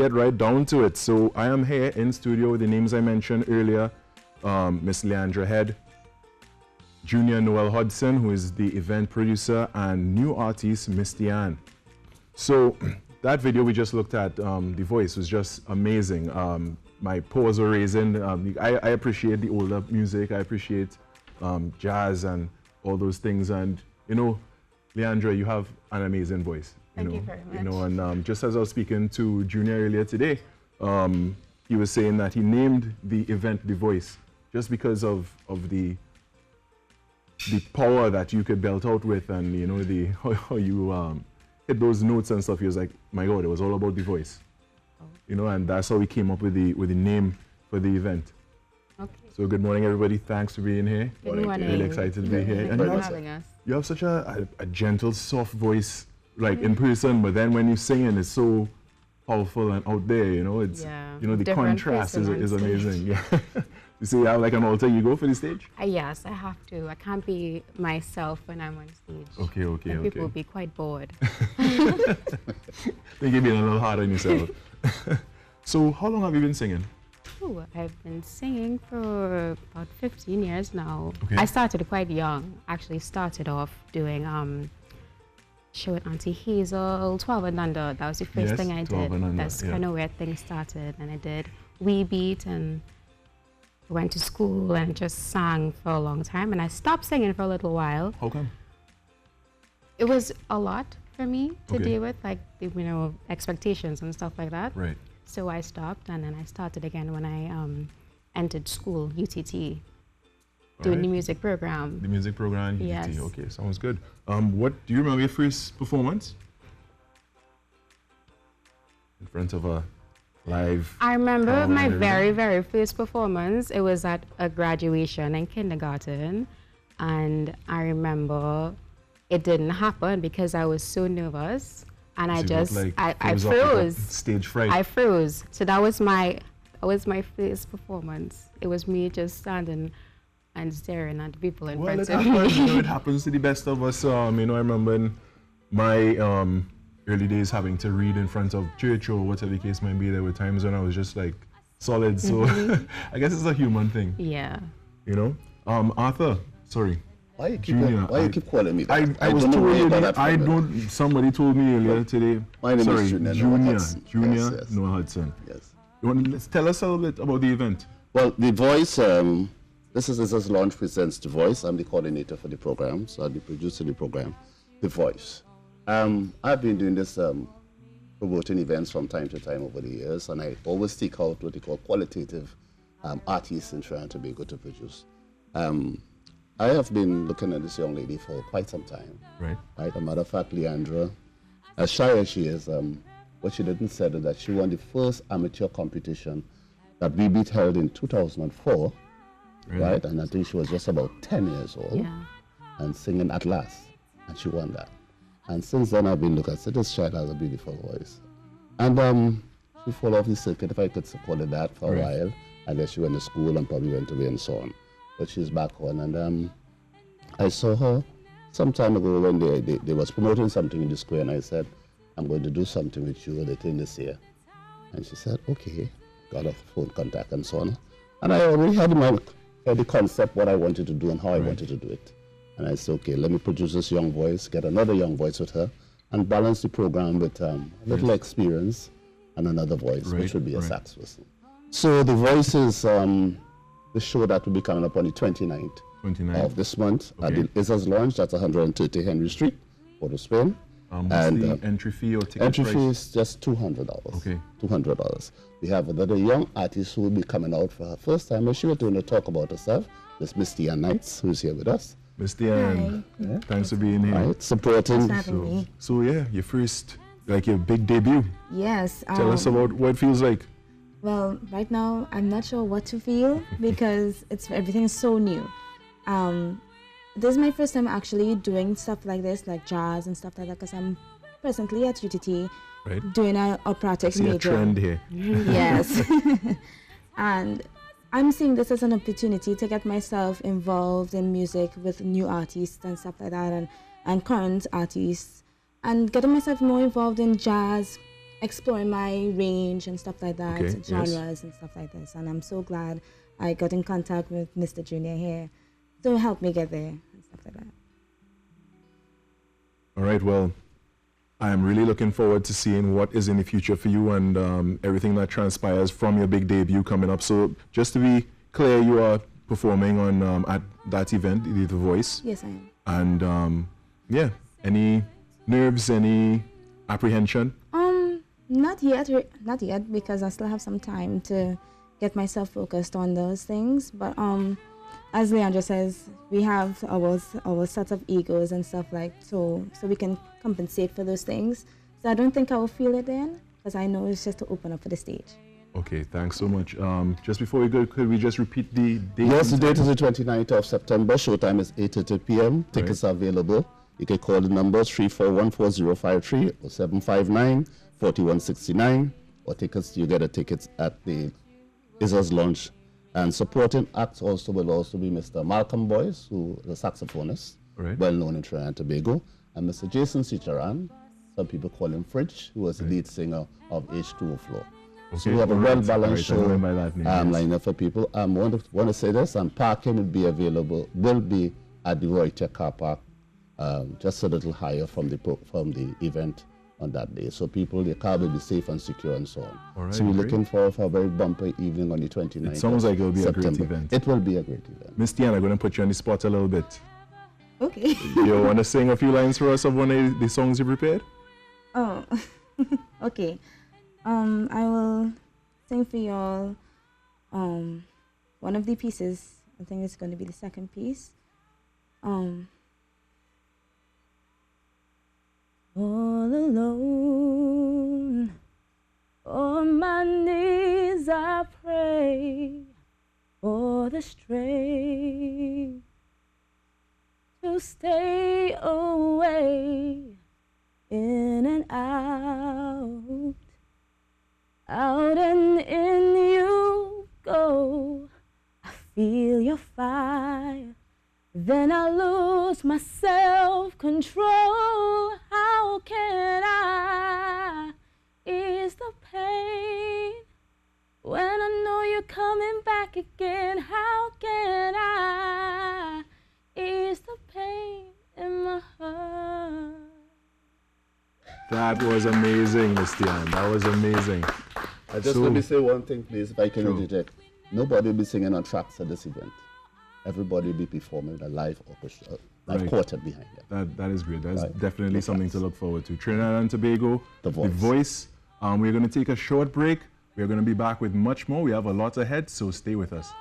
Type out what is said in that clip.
get right down to it. So I am here in studio with the names I mentioned earlier, Miss LeAndra Head, Junior Noel Hudson, who is the event producer, and new artist, Miss Diane. So that video we just looked at, The Voice, was just amazing. My paws were raising. I appreciate the older music. I appreciate jazz and all those things. And, you know, LeAndra, you have an amazing voice. Thank you very much. You know, and just as I was speaking to Junior earlier today, he was saying that he named the event The Voice just because of the power that you could belt out with, and you know how you hit those notes and stuff. He was like, my God, it was all about the voice. Oh. You know, and that's how we came up with the name for the event. Okay. So good morning, everybody. Thanks for being here. Good morning. Really excited to be here. And you have such a gentle, soft voice, like in person, but then when you sing it, it's so powerful and out there. You know, it's you know, the contrast is amazing. Yeah. You see, you have like an alter ego for the stage? Yes, I have to. I can't be myself when I'm on stage. Okay. People will be quite bored. Think you're being a little hard on yourself. So, how long have you been singing? Ooh, I've been singing for about 15 years now. Okay. I started quite young. Actually started off doing show with Auntie Hazel, 12 and under. That was the first thing I did. That's kind of where things started. And I did Wee Beat and went to school and just sang for a long time. And I stopped singing for a little while. How come? It was a lot for me to deal with, like, you know, expectations and stuff like that. Right. So I stopped, and then I started again when I entered school, UTT, doing the music program. The music program, UTT. Yes. Okay, sounds good. What do you remember your first performance? In front of a live. I remember my very first performance. It was at a graduation in kindergarten, and I remember it didn't happen because I was so nervous, and I froze. Stage fright. I froze. So that was my first performance. It was me just standing and staring at the people in front of me. You know, it happens to the best of us. You know, I remember in my early days having to read in front of church or whatever the case might be. There were times when I was just like solid. So I guess it's a human thing. Yeah. You know, Arthur. Sorry. Why you keep calling me that? I was told you that. I don't. Somebody told me earlier today. My name is Junior Noah Hudson. Yes. You want to tell us a little bit about the event? Well, The Voice. This is Launch Presents The Voice. I'm the coordinator for the program, so I'll be producing the program, The Voice. I've been doing this promoting events from time to time over the years, and I always seek out what they call qualitative artists in trying to be able to produce. I have been looking at this young lady for quite some time. Right. As a matter of fact, LeAndra, as shy as she is, what she didn't say is that she won the first amateur competition that We Beat held in 2004. Right? And I think she was just about 10 years old and singing At Last, and she won that. And since then, I've been looking at this child has a beautiful voice. And she fell off the circuit, if I could call it that, for a while. And then she went to school and probably went away and so on. But she's back on. And I saw her some time ago when they was promoting something in the square, and I said, I'm going to do something with you later in this year. And she said, okay. Got a phone contact and so on. And I already had the concept, what I wanted to do and how I wanted to do it. And I said, okay, let me produce this young voice, get another young voice with her, and balance the program with a little experience and another voice, which would be a sax person. So The Voice is the show that will be coming up on the 29th of this month at the Izzas Lounge. That's 130 Henry Street, Port of Spain. What's the entry fee or ticket price? Entry fee is just $200. Okay. $200. We have another young artist who will be coming out for her first time, and she will going to talk about herself. This Miss Diane Knights, who's here with us. Miss Diane, thanks for being here. Right, supporting. So yeah, your first, like your big debut. Yes. Tell us about what it feels like. Well, right now I'm not sure what to feel because everything is so new. This is my first time actually doing stuff like this, like jazz and stuff like that, because I'm presently at UTT doing an operatic major. I see a trend here. Yes. And I'm seeing this as an opportunity to get myself involved in music with new artists and stuff like that, and current artists, and getting myself more involved in jazz, exploring my range and stuff like that, Okay, genres and stuff like this. And I'm so glad I got in contact with Mr. Junior here to help me get there and stuff like that. All right, well, I am really looking forward to seeing what is in the future for you and everything that transpires from your big debut coming up. So just to be clear, you are performing on at that event, The Voice. Yes, I am. And yeah, any nerves, any apprehension? Not yet, because I still have some time to get myself focused on those things. But as LeAndra says, we have our sets of egos and stuff so we can compensate for those things. So I don't think I will feel it then, because I know it's just to open up for the stage. Okay, thanks so much. Just before we go, could we just repeat the date? Yes, the date is the 29th of September. Showtime is 8:30 p.m. Tickets are available. You can call the numbers 3414053 or 759-4169, or tickets. You get the tickets at the Izzer's Lounge. And supporting acts also will also be Mr. Malcolm Boyce, who is a saxophonist, well known in Trinidad and Tobago, and Mr. Jason Cicharan, some people call him Fridge, who was the lead singer of H2O Flow. Okay. So we have a well-balanced show lined up for people. I want to say this, and parking will be available, will be at the Roy Tech car park, just a little higher from the event on that day. So people, their car will be safe and secure and so on. Right, so we're looking forward for a very bumper evening on the 29th. It sounds like it will be September. A great event. It will be a great event. Miss Tiana, I'm going to put you on the spot a little bit. Okay. You want to sing a few lines for us of one of the songs you prepared? Oh, okay. I will sing for y'all one of the pieces. I think it's going to be the second piece. All alone, on my knees I pray for the strength to stay away, in and out and in you go. I feel your fire, then I lose my self-control. How can I ease the pain when I know you're coming back again? How can I ease the pain in my heart? That was amazing, Miss Tiana. That was amazing. Let me say one thing, please, if I can interject. Nobody will be singing on tracks at this event. Everybody will be performing with a live orchestra, quartet behind it. That is great. That's definitely something to look forward to. Trinidad and Tobago, The Voice. We're going to take a short break. We're going to be back with much more. We have a lot ahead, so stay with us.